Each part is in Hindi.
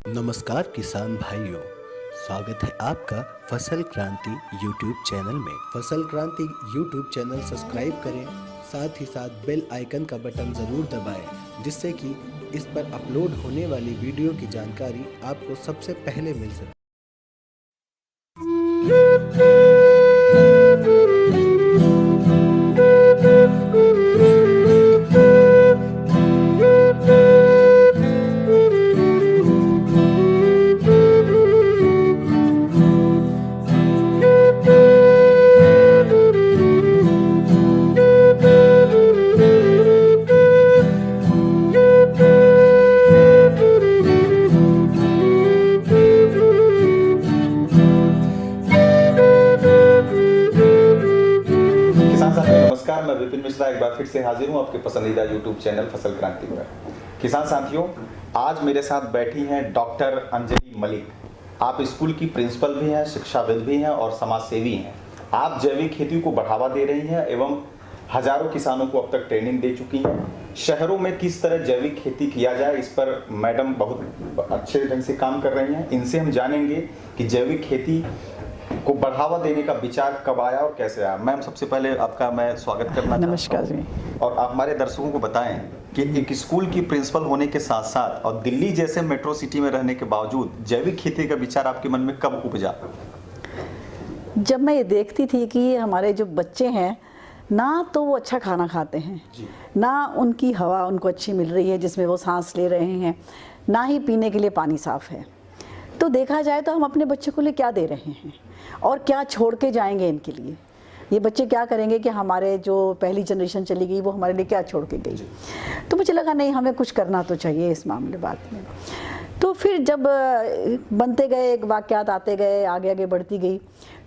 नमस्कार किसान भाइयों, स्वागत है आपका फसल क्रांति यूट्यूब चैनल में। फसल क्रांति यूट्यूब चैनल सब्सक्राइब करें, साथ ही साथ बेल आइकन का बटन ज़रूर दबाएं, जिससे कि इस पर अपलोड होने वाली वीडियो की जानकारी आपको सबसे पहले मिल सके। नमस्कार, मैं विपिन मिश्रा एक बार फिर से हाजिर हूं आपके पसंदीदा यूट्यूब चैनल फसल क्रांति पर। किसान साथियों, आज मेरे साथ बैठी हैं डॉक्टर अंजलि मलिक। आप स्कूल की प्रिंसिपल भी हैं, शिक्षाविद भी हैं और समाज सेवी हैं। आप जैविक खेती को बढ़ावा दे रही हैं एवं हजारों किसानों को अब तक ट्रेनिंग दे चुकी हैं। शहरों में किस तरह जैविक खेती किया जाए, इस पर मैडम बहुत अच्छे ढंग से काम कर रही हैं। इनसे हम जानेंगे कि जैविक खेती को बढ़ावा देने का विचार कब आया और कैसे आया। मैम, सबसे पहले आपका मैं स्वागत करना चाहता हूं। नमस्कार जी। और आप हमारे दर्शकों को बताएं कि एक स्कूल की प्रिंसिपल होने के साथ साथ और दिल्ली जैसे मेट्रो सिटी में रहने के बावजूद जैविक खेती का विचार आपके मन में कब उपजा? जब मैं ये देखती थी कि हमारे जो बच्चे हैं ना, तो वो अच्छा खाना खाते हैं, ना उनकी हवा उनको अच्छी मिल रही है जिसमें वो सांस ले रहे हैं, ना ही पीने के लिए पानी साफ है। तो देखा जाए तो हम अपने बच्चों को लिए क्या दे रहे हैं और क्या छोड़ के जाएंगे इनके लिए। ये बच्चे क्या करेंगे कि हमारे जो पहली जनरेशन चली गई वो हमारे लिए क्या छोड़ के गई। तो मुझे लगा नहीं, हमें कुछ करना तो चाहिए इस मामले बात में। तो फिर जब बनते गए, वाक़यात आते गए, आगे आगे बढ़ती गई,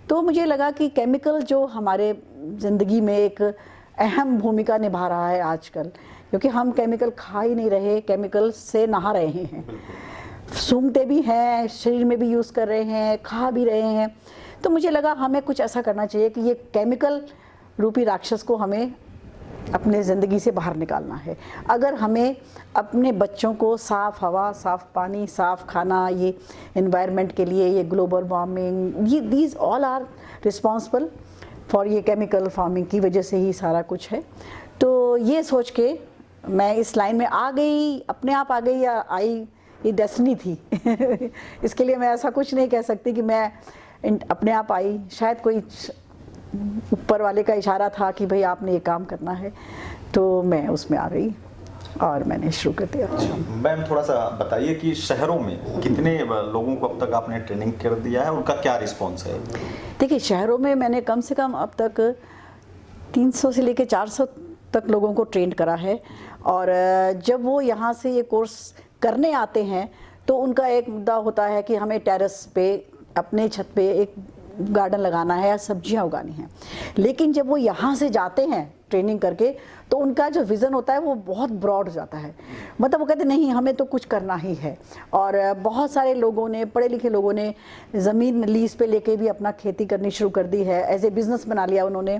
तो मुझे लगा कि केमिकल जो हमारे ज़िंदगी में एक अहम भूमिका निभा रहा है आजकल, क्योंकि हम केमिकल खा ही नहीं रहे, केमिकल से नहा रहे हैं, सूंघते भी हैं, शरीर में भी यूज़ कर रहे हैं, खा भी रहे हैं। तो मुझे लगा हमें कुछ ऐसा करना चाहिए कि ये केमिकल रूपी राक्षस को हमें अपने ज़िंदगी से बाहर निकालना है। अगर हमें अपने बच्चों को साफ़ हवा, साफ़ पानी, साफ़ खाना, ये एनवायरनमेंट के लिए, ये ग्लोबल वार्मिंग, ये these all are responsible for ये केमिकल फार्मिंग की वजह से ही सारा कुछ है। तो ये सोच के मैं इस लाइन में आ गई, अपने आप आ गई या आई, ये डेस्टिनी थी। इसके लिए मैं ऐसा कुछ नहीं कह सकती कि मैं अपने आप आई। शायद कोई ऊपर वाले का इशारा था कि भाई आपने ये काम करना है, तो मैं उसमें आ गई और मैंने शुरू कर दिया। मैम, थोड़ा सा बताइए कि शहरों में कितने लोगों को अब तक आपने ट्रेनिंग कर दिया है, उनका क्या रिस्पॉन्स है? देखिए, शहरों में मैंने कम से कम अब तक 300 से लेकर 400 तक लोगों को ट्रेंड करा है। और जब वो यहाँ से ये कोर्स करने आते हैं तो उनका एक मुद्दा होता है कि हमें टेरेस पे, अपने छत पे एक गार्डन लगाना है या सब्जियां उगानी हैं। लेकिन जब वो यहाँ से जाते हैं ट्रेनिंग करके, तो उनका जो विज़न होता है वो बहुत ब्रॉड हो जाता है। मतलब वो कहते नहीं, हमें तो कुछ करना ही है। और बहुत सारे लोगों ने, पढ़े लिखे लोगों ने ज़मीन लीज़ पे लेके भी अपना खेती करनी शुरू कर दी है, एज ए बिज़नेस बना लिया उन्होंने।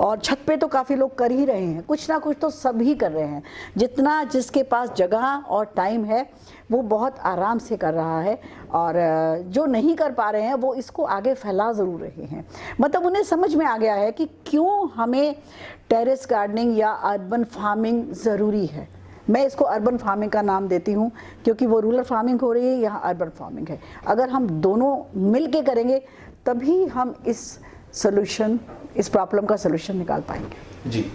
और छत पे तो काफ़ी लोग कर ही रहे हैं, कुछ ना कुछ तो सभी कर रहे हैं। जितना जिसके पास जगह और टाइम है वो बहुत आराम से कर रहा है, और जो नहीं कर पा रहे हैं वो इसको आगे फैला ज़रूर रहे हैं। मतलब उन्हें समझ में आ गया है कि क्यों हमें टेरेस गार्डनिंग या अर्बन फार्मिंग ज़रूरी है। मैं इसको अर्बन फार्मिंग का नाम देती हूँ, क्योंकि वो रूरल फार्मिंग हो रही है, यहाँ अर्बन फार्मिंग है। अगर हम दोनों मिल के करेंगे तभी हम इस प्रॉब्लम का सलूशन निकाल पाएंगे। जी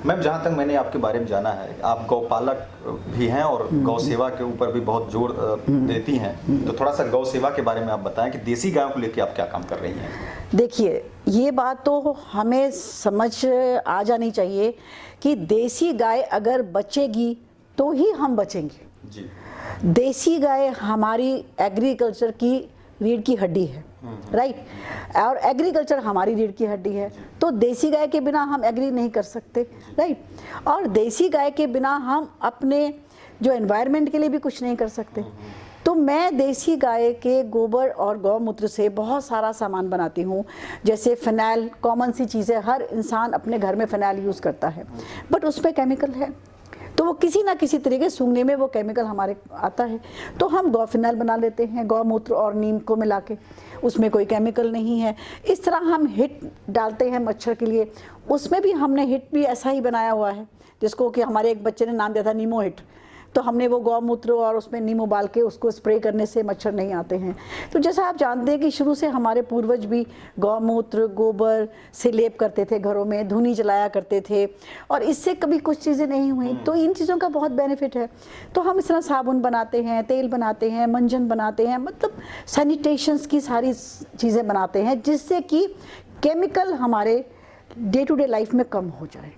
मैम, जहाँ तक मैंने आपके बारे में जाना है, आप गौपालक भी हैं और गौ सेवा के ऊपर भी बहुत जोर देती हैं। तो थोड़ा सा गौ सेवा के बारे में आप बताएं कि देसी गायों को लेकर आप क्या काम कर रही हैं? देखिए, ये बात तो हमें समझ आ जानी चाहिए कि देसी गाय अगर बचेगी तो ही हम बचेंगे। जी। देसी गाय हमारी एग्रीकल्चर की रीढ़ की हड्डी है, राइट। और एग्रीकल्चर हमारी रीढ़ की हड्डी है, तो देसी गाय के बिना हम एग्री नहीं कर सकते, राइट। और देसी गाय के बिना हम अपने जो एनवायरनमेंट के लिए भी कुछ नहीं कर सकते। तो मैं देसी गाय के गोबर और गौमूत्र से बहुत सारा सामान बनाती हूँ। जैसे फ़िनाइल, कॉमन सी चीज़ है, हर इंसान अपने घर में फ़िनाइल यूज़ करता है, बट उसमें केमिकल है। तो वो किसी ना किसी तरीके सूंघने में वो केमिकल हमारे आता है। तो हम गौ फिनाइल बना लेते हैं गौमूत्र और नीम को मिला के, उसमें कोई केमिकल नहीं है। इस तरह हम हिट डालते हैं मच्छर के लिए, उसमें भी हमने हिट भी ऐसा ही बनाया हुआ है, जिसको कि हमारे एक बच्चे ने नाम दिया था नीमो हिट। तो हमने वो गौमूत्र और उसमें नींबू उबाल के उसको स्प्रे करने से मच्छर नहीं आते हैं। तो जैसा आप जानते हैं कि शुरू से हमारे पूर्वज भी गौमूत्र गोबर से लेप करते थे, घरों में धुनी जलाया करते थे, और इससे कभी कुछ चीज़ें नहीं हुई। तो इन चीज़ों का बहुत बेनिफिट है। तो हम इस तरह साबुन बनाते हैं, तेल बनाते हैं, मंजन बनाते हैं, मतलब सैनिटेशंस की सारी चीज़ें बनाते हैं, जिससे कि केमिकल हमारे डे टू डे लाइफ में कम हो जाए।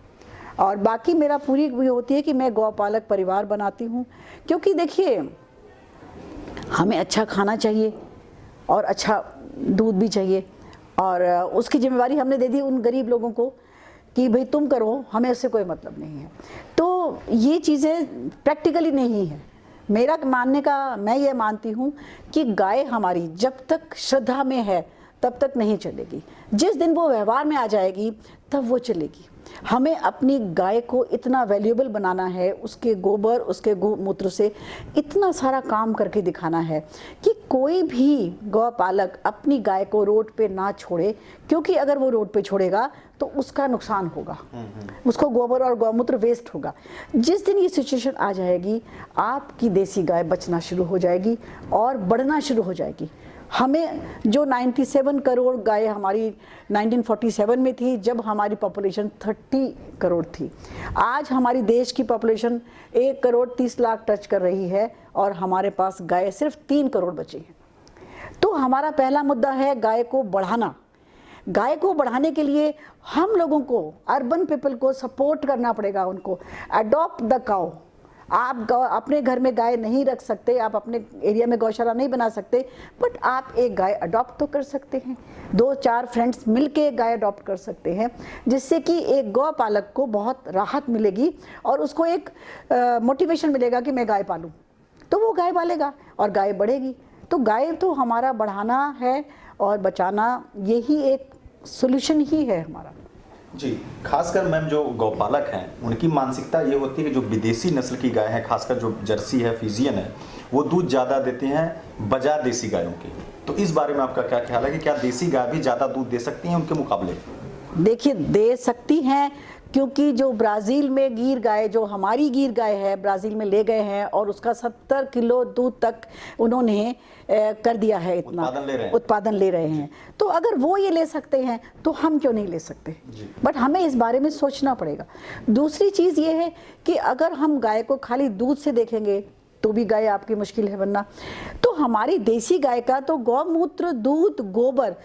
और बाकी मेरा पूरी ये होती है कि मैं गौपालक परिवार बनाती हूँ, क्योंकि देखिए हमें अच्छा खाना चाहिए और अच्छा दूध भी चाहिए, और उसकी जिम्मेवारी हमने दे दी उन गरीब लोगों को कि भाई तुम करो, हमें उससे कोई मतलब नहीं है। तो ये चीज़ें प्रैक्टिकली नहीं है। मेरा मानने का, मैं ये मानती हूँ कि गाय हमारी जब तक श्रद्धा में है तब तक नहीं चलेगी। जिस दिन वो व्यवहार में आ जाएगी तब वो चलेगी। हमें अपनी गाय को इतना वैल्यूएबल बनाना है, उसके गोबर उसके गोमूत्र से इतना सारा काम करके दिखाना है कि कोई भी गौपालक अपनी गाय को रोड पे ना छोड़े, क्योंकि अगर वो रोड पे छोड़ेगा तो उसका नुकसान होगा, उसको गोबर और गौमूत्र वेस्ट होगा। जिस दिन ये सिचुएशन आ जाएगी, आपकी देसी गाय बचना शुरू हो जाएगी और बढ़ना शुरू हो जाएगी। हमें जो 97 करोड़ गाय हमारी 1947 में थी, जब हमारी पॉपुलेशन 30 करोड़ थी, आज हमारी देश की पॉपुलेशन 1 करोड़ 30 लाख टच कर रही है और हमारे पास गाय सिर्फ 3 करोड़ बची हैं। तो हमारा पहला मुद्दा है गाय को बढ़ाना। गाय को बढ़ाने के लिए हम लोगों को, अर्बन पीपल को सपोर्ट करना पड़ेगा, उनको अडॉप्ट द काउ। आप अपने घर में गाय नहीं रख सकते, आप अपने एरिया में गौशाला नहीं बना सकते, बट आप एक गाय अडॉप्ट तो कर सकते हैं। 2-4 फ्रेंड्स मिलके गाय अडॉप्ट कर सकते हैं, जिससे कि एक गौपालक को बहुत राहत मिलेगी और उसको एक मोटिवेशन मिलेगा कि मैं गाय पालूं, तो वो गाय पालेगा और गाय बढ़ेगी। तो गाय तो हमारा बढ़ाना है और बचाना, यही एक सोल्यूशन ही है हमारा। जी, खासकर मैम जो गौपालक हैं उनकी मानसिकता ये होती है कि जो विदेशी नस्ल की गाय है, खासकर जो जर्सी है, फ्रीजियन है, वो दूध ज़्यादा देते हैं बजाय देसी गायों के। तो इस बारे में आपका क्या ख्याल है कि क्या देसी गाय भी ज़्यादा दूध दे सकती हैं उनके मुकाबले? देखिए, दे सकती हैं, क्योंकि जो ब्राज़ील में गीर गाय, जो हमारी गीर गाय है, ब्राज़ील में ले गए हैं और उसका 70 किलो दूध तक उन्होंने कर दिया है, इतना उत्पादन ले रहे हैं। तो अगर वो ये ले सकते हैं तो हम क्यों नहीं ले सकते? बट हमें इस बारे में सोचना पड़ेगा। दूसरी चीज़ ये है कि अगर हम गाय को खाली दूध से देखेंगे तो भी गाय आपकी मुश्किल है बनना। तो हमारी देसी गाय का तो गौमूत्र, दूध, गोबर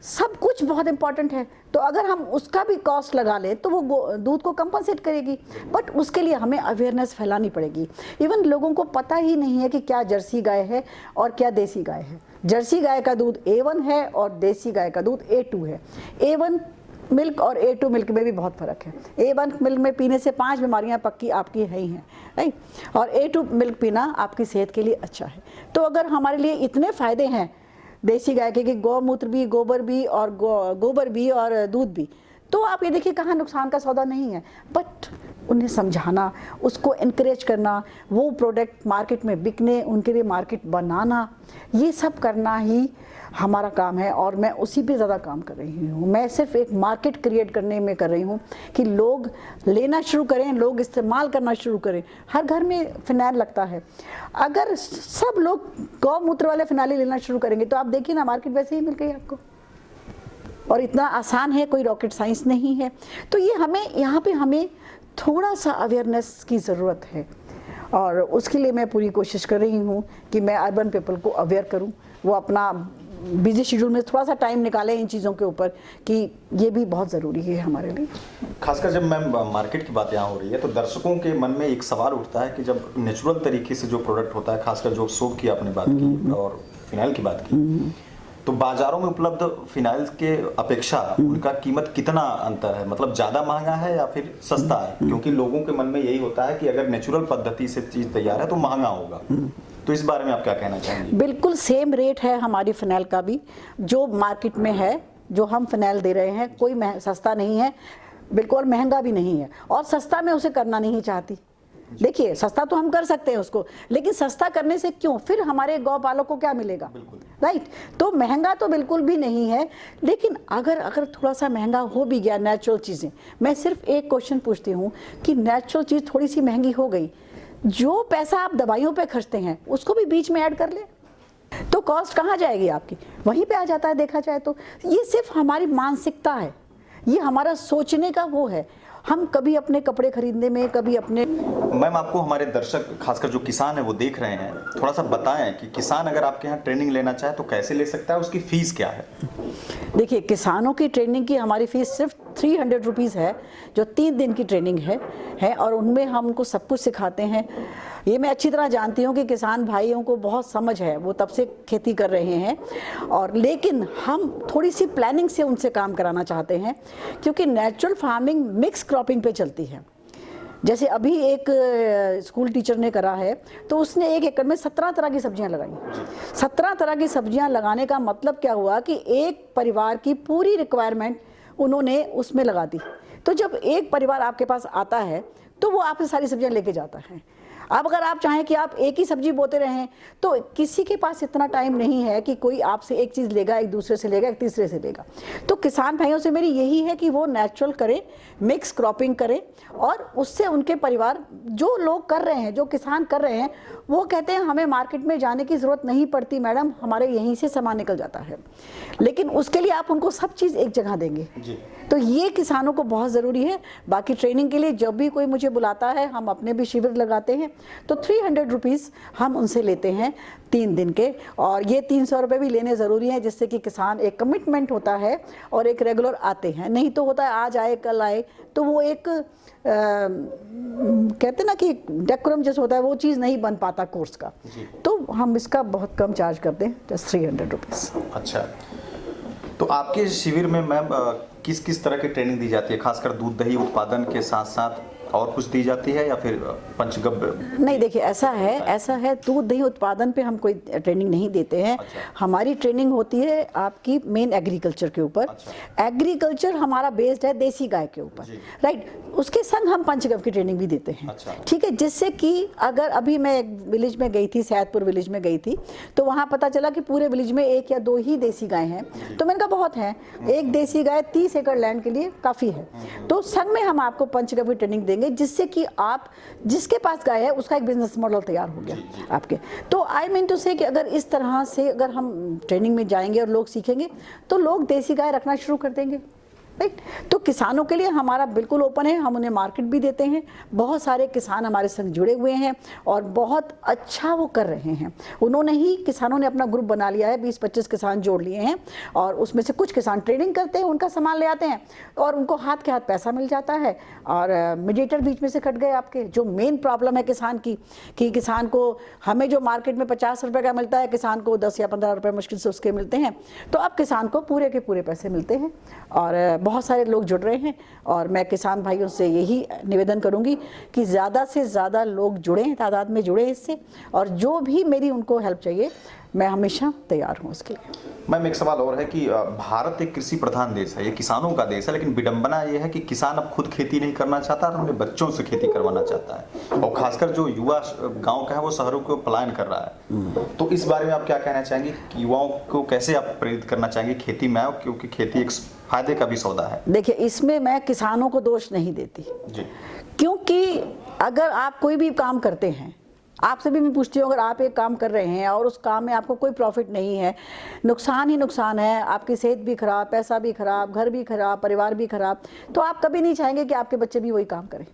सब कुछ बहुत इंपॉर्टेंट है। तो अगर हम उसका भी कॉस्ट लगा लें तो वो दूध को कंपनसेट करेगी, बट उसके लिए हमें अवेयरनेस फैलानी पड़ेगी। इवन लोगों को पता ही नहीं है कि क्या जर्सी गाय है और क्या देसी गाय है। जर्सी गाय का दूध A1 है और देसी गाय का दूध A2 है। A1 मिल्क और A2 मिल्क में भी बहुत फ़र्क है। A1 मिल्क में पीने से 5 बीमारियां पक्की आपकी है ही हैं, राइट, और A2 मिल्क पीना आपकी सेहत के लिए अच्छा है। तो अगर हमारे लिए इतने फ़ायदे हैं देसी गाय के कि गौमूत्र भी, गोबर भी और गोबर भी और दूध भी, तो आप ये देखिए कहाँ नुकसान का सौदा नहीं है। बट उन्हें समझाना, उसको इनकरेज करना, वो प्रोडक्ट मार्केट में बिकने, उनके लिए मार्केट बनाना, ये सब करना ही हमारा काम है। और मैं उसी पे ज़्यादा काम कर रही हूँ। मैं सिर्फ एक मार्केट क्रिएट करने में कर रही हूँ कि लोग लेना शुरू करें, लोग इस्तेमाल करना शुरू करें। हर घर में फिनाइल लगता है, अगर सब लोग गौमूत्र वाले फिनाइल लेना शुरू करेंगे तो आप देखिए ना, मार्केट वैसे ही मिल गई आपको। और इतना आसान है, कोई रॉकेट साइंस नहीं है। तो ये हमें यहाँ पे हमें थोड़ा सा अवेयरनेस की ज़रूरत है, और उसके लिए मैं पूरी कोशिश कर रही हूँ कि मैं अर्बन पीपल को अवेयर करूँ। वो अपना बिजी शेड्यूल में थोड़ा सा टाइम निकालें इन चीज़ों के ऊपर, कि ये भी बहुत ज़रूरी है हमारे लिए। खासकर जब मैम मार्केट की बात यहाँ हो रही है तो दर्शकों के मन में एक सवाल उठता है कि जब नेचुरल तरीके से जो प्रोडक्ट होता है, खासकर जो सोप की आपने बात की और फिनाइल की बात की, तो बाजारों में उपलब्ध फिनाइल के अपेक्षा उनका कीमत कितना अंतर है? मतलब ज़्यादा महंगा है या फिर सस्ता है? क्योंकि लोगों के मन में यही होता है कि अगर नेचुरल पद्धति से चीज़ तैयार है तो महंगा होगा। तो इस बारे में आप क्या कहना चाहेंगे? बिल्कुल सेम रेट है हमारी फिनाइल का भी, जो मार्केट में है, जो हम फिनाइल दे रहे हैं, कोई सस्ता नहीं है, बिल्कुल महंगा भी नहीं है। और सस्ता मैं उसे करना नहीं चाहती, देखिए सस्ता तो हम कर सकते हैं उसको, लेकिन सस्ता करने से क्यों, फिर हमारे गौपालों को क्या मिलेगा, राइट। तो महंगा तो बिल्कुल भी नहीं है, लेकिन अगर थोड़ा सा महंगा हो भी गया नेचुरल चीज़ें, मैं सिर्फ एक क्वेश्चन पूछती हूँ कि नेचुरल चीज़ थोड़ी सी महंगी हो गई, जो पैसा आप दवाइयों पे खर्चते हैं उसको भी बीच में ऐड कर ले तो कॉस्ट कहाँ जाएगी आपकी, वहीं पे आ जाता है देखा जाए तो। ये सिर्फ हमारी मानसिकता है, ये हमारा सोचने का वो है। हम कभी अपने कपड़े खरीदने में, कभी अपने मैम आपको हमारे दर्शक खासकर जो किसान है वो देख रहे हैं, थोड़ा सा बताएं कि किसान अगर आपके यहाँ ट्रेनिंग लेना चाहे तो कैसे ले सकता है, उसकी फीस क्या है? देखिए किसानों की ट्रेनिंग की हमारी फीस सिर्फ 300 रुपीज़ है, जो 3 दिन की ट्रेनिंग है और उनमें हम उनको सब कुछ सिखाते हैं। ये मैं अच्छी तरह जानती हूँ कि किसान भाइयों को बहुत समझ है, वो तब से खेती कर रहे हैं, और लेकिन हम थोड़ी सी प्लानिंग से उनसे काम कराना चाहते हैं, क्योंकि नेचुरल फार्मिंग मिक्स क्रॉपिंग पे चलती है। जैसे अभी एक स्कूल टीचर ने करा है, तो उसने 1 एकड़ में 17 तरह की सब्जियां लगाई। 17 तरह की सब्जियां लगाने का मतलब क्या हुआ कि एक परिवार की पूरी रिक्वायरमेंट उन्होंने उसमें लगा दी। तो जब एक परिवार आपके पास आता है तो वो आपसे सारी सब्जियां लेके जाता है। अब अगर आप चाहें कि आप एक ही सब्जी बोते रहें, तो किसी के पास इतना टाइम नहीं है कि कोई आपसे एक चीज़ लेगा, एक दूसरे से लेगा, एक तीसरे से लेगा। तो किसान भाइयों से मेरी यही है कि वो नेचुरल करें, मिक्स क्रॉपिंग करें, और उससे उनके परिवार, जो लोग कर रहे हैं, जो किसान कर रहे हैं, वो कहते हैं हमें मार्केट में जाने की ज़रूरत नहीं पड़ती मैडम, हमारे यहीं से सामान निकल जाता है। लेकिन उसके लिए आप उनको सब चीज़ एक जगह देंगे जी। तो ये किसानों को बहुत ज़रूरी है। बाकी ट्रेनिंग के लिए जब भी कोई मुझे बुलाता है, हम अपने भी शिविर लगाते हैं, तो 300 रुपीज़ हम उनसे लेते हैं 3 दिन के, और ये 300 रुपये भी लेने ज़रूरी हैं, जिससे कि किसान एक कमिटमेंट होता है और एक रेगुलर आते हैं। नहीं तो होता है आज आए कल आए, तो वो एक कहते ना कि डेकोरम जैसे होता है, वो चीज़ नहीं बन पाता कोर्स का। तो हम इसका बहुत कम चार्ज करते हैं, जस्ट 300 रुपीज़। अच्छा, तो आपके शिविर में मैम किस किस तरह की ट्रेनिंग दी जाती है, खासकर दूध दही उत्पादन के साथ साथ और कुछ दी जाती है या फिर पंचगव्य? नहीं, देखिए ऐसा है दूध दही उत्पादन पे हम कोई ट्रेनिंग नहीं देते हैं। अच्छा। हमारी ट्रेनिंग होती है आपकी मेन एग्रीकल्चर के ऊपर। अच्छा। एग्रीकल्चर हमारा बेस्ड है देसी गाय के ऊपर, राइट। उसके संग हम पंचगव्य की ट्रेनिंग भी देते हैं। अच्छा। ठीक है, जिससे कि अगर अभी मैं एक विलेज में गई थी, सैदपुर विलेज में गई थी, तो वहाँ पता चला कि पूरे विलेज में 1 या 2 ही देसी गाय हैं। तो मैंने कहा बहुत है, एक देसी गाय 30 एकड़ लैंड के लिए काफ़ी है। तो संग में हम आपको पंचगव्य की ट्रेनिंग देंगे, जिससे कि आप जिसके पास गाय है उसका एक बिजनेस मॉडल तैयार हो गया आपके। तो आई मीन टू से कि अगर इस तरह से अगर हम ट्रेनिंग में जाएंगे और लोग सीखेंगे, तो लोग देसी गाय रखना शुरू कर देंगे, राइट। तो किसानों के लिए हमारा बिल्कुल ओपन है, हम उन्हें मार्केट भी देते हैं। बहुत सारे किसान हमारे संग जुड़े हुए हैं और बहुत अच्छा वो कर रहे हैं। उन्होंने ही, किसानों ने अपना ग्रुप बना लिया है, 20-25 किसान जोड़ लिए हैं, और उसमें से कुछ किसान ट्रेडिंग करते हैं, उनका सामान ले आते हैं और उनको हाथ के हाथ पैसा मिल जाता है, और मीडिएटर बीच में से कट गए आपके। जो मेन प्रॉब्लम है किसान की, कि किसान को, हमें जो मार्केट में 50 रुपये का मिलता है, किसान को 10 या 15 रुपये मुश्किल से उसके मिलते हैं। तो अब किसान को पूरे के पूरे पैसे मिलते हैं, और बहुत सारे लोग जुड़ रहे हैं। और मैं किसान भाइयों से यही निवेदन करूंगी कि ज़्यादा से ज़्यादा लोग जुड़ें, तादाद में जुड़े इससे, और जो भी मेरी उनको हेल्प चाहिए मैं हमेशा तैयार हूँ उसके लिए। मैम एक सवाल और है कि भारत एक कृषि प्रधान देश है, ये किसानों का देश है, लेकिन विडंबना ये है कि किसान अब खुद खेती नहीं करना चाहता और अपने बच्चों से खेती करवाना चाहता है, और खासकर जो युवा गांव का है वो शहरों को पलायन कर रहा है। तो इस बारे में आप क्या कहना चाहेंगे कि युवाओं को कैसे आप प्रेरित करना चाहेंगे खेती में, क्योंकि खेती एक फायदे का भी सौदा है? देखिए, इसमें मैं किसानों को दोष नहीं देती जी, क्योंकि अगर आप कोई भी काम करते हैं, आपसे भी मैं पूछती हूँ, अगर आप एक काम कर रहे हैं और उस काम में आपको कोई प्रॉफिट नहीं है, नुकसान ही नुकसान है, आपकी सेहत भी खराब, पैसा भी खराब, घर भी खराब, परिवार भी खराब, तो आप कभी नहीं चाहेंगे कि आपके बच्चे भी वही काम करें।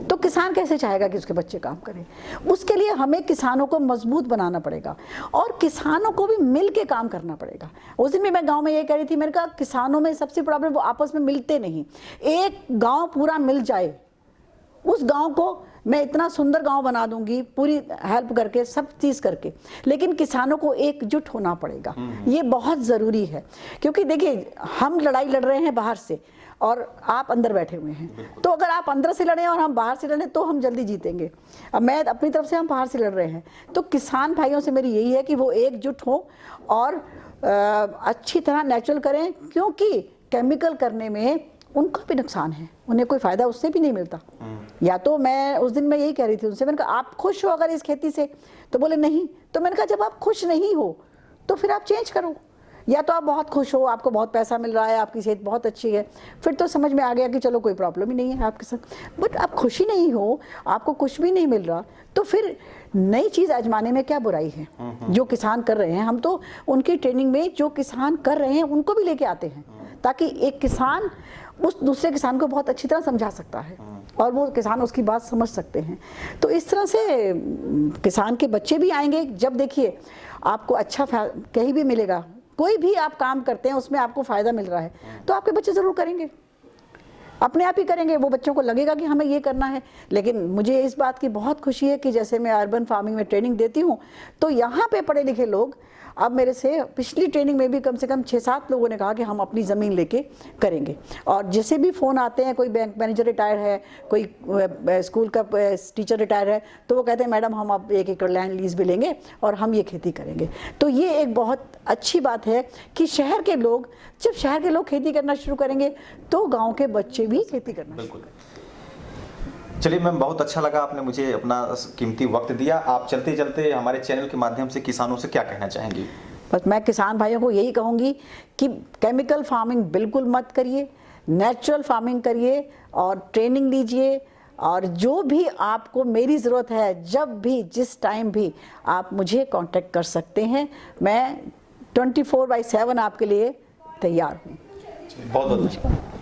तो किसान कैसे चाहेगा कि उसके बच्चे काम करें? उसके लिए हमें किसानों को मजबूत बनाना पड़ेगा और किसानों को भी मिल के काम करना पड़ेगा। उस दिन भी मैं गांव में ये कह रही थी, मैंने कहा किसानों में सबसे प्रॉब्लम, वो आपस में मिलते नहीं। एक गांव पूरा मिल जाए, उस गांव को मैं इतना सुंदर गांव बना दूंगी, पूरी हेल्प करके, सब चीज़ करके, लेकिन किसानों को एकजुट होना पड़ेगा। ये बहुत ज़रूरी है, क्योंकि देखिए हम लड़ाई लड़ रहे हैं बाहर से और आप अंदर बैठे हुए हैं। तो अगर आप अंदर से लड़ें और हम बाहर से लड़ें तो हम जल्दी जीतेंगे। अब मैं अपनी तरफ से, हम बाहर से लड़ रहे हैं। तो किसान भाइयों से मेरी यही है कि वो एकजुट हों और अच्छी तरह नेचुरल करें, क्योंकि केमिकल करने में उनका भी नुकसान है, उन्हें कोई फ़ायदा उससे भी नहीं मिलता। या तो मैं उस दिन मैं यही कह रही थी उनसे, मैंने कहा आप खुश हो अगर इस खेती से? तो बोले नहीं। तो मैंने कहा जब आप खुश नहीं हो तो फिर आप चेंज करो। या तो आप बहुत खुश हो, आपको बहुत पैसा मिल रहा है, आपकी सेहत बहुत अच्छी है, फिर तो समझ में आ गया कि चलो कोई प्रॉब्लम ही नहीं है आपके साथ। बट आप खुश ही नहीं हो, आपको कुछ भी नहीं मिल रहा, तो फिर नई चीज़ आजमाने में क्या बुराई है? जो किसान कर रहे हैं, हम तो उनकी ट्रेनिंग में जो किसान कर रहे हैं उनको भी लेके आते हैं, ताकि एक किसान उस दूसरे किसान को बहुत अच्छी तरह समझा सकता है और वो किसान उसकी बात समझ सकते हैं। तो इस तरह से किसान के बच्चे भी आएंगे। जब देखिए आपको अच्छा कहीं भी मिलेगा, कोई भी आप काम करते हैं उसमें आपको फ़ायदा मिल रहा है, तो आपके बच्चे ज़रूर करेंगे, अपने आप ही करेंगे। वो बच्चों को लगेगा कि हमें ये करना है। लेकिन मुझे इस बात की बहुत खुशी है कि जैसे मैं अर्बन फार्मिंग में ट्रेनिंग देती हूँ, तो यहाँ पे पढ़े लिखे लोग अब मेरे से पिछली ट्रेनिंग में भी कम से कम 6-7 लोगों ने कहा कि हम अपनी ज़मीन लेके करेंगे। और जैसे भी फ़ोन आते हैं, कोई बैंक मैनेजर रिटायर है, कोई स्कूल का टीचर रिटायर है, तो वो कहते हैं मैडम हम अब 1 एकड़ लैंड लीज भी लेंगे और हम ये खेती करेंगे। तो ये एक बहुत अच्छी बात है कि शहर के लोग, जब शहर के लोग खेती करना शुरू करेंगे तो गाँव के बच्चे भी खेती करना। बिल्कुल। चलिए मैम, बहुत अच्छा लगा, आपने मुझे अपना कीमती वक्त दिया। आप चलते चलते हमारे चैनल के माध्यम से किसानों से क्या कहना चाहेंगी? बस मैं किसान भाइयों को यही कहूँगी कि केमिकल फार्मिंग बिल्कुल मत करिए, नेचुरल फार्मिंग करिए और ट्रेनिंग लीजिए। और जो भी आपको मेरी ज़रूरत है, जब भी जिस टाइम भी आप मुझे कांटेक्ट कर सकते हैं। मैं 24/7 आपके लिए तैयार हूँ। बहुत बहुत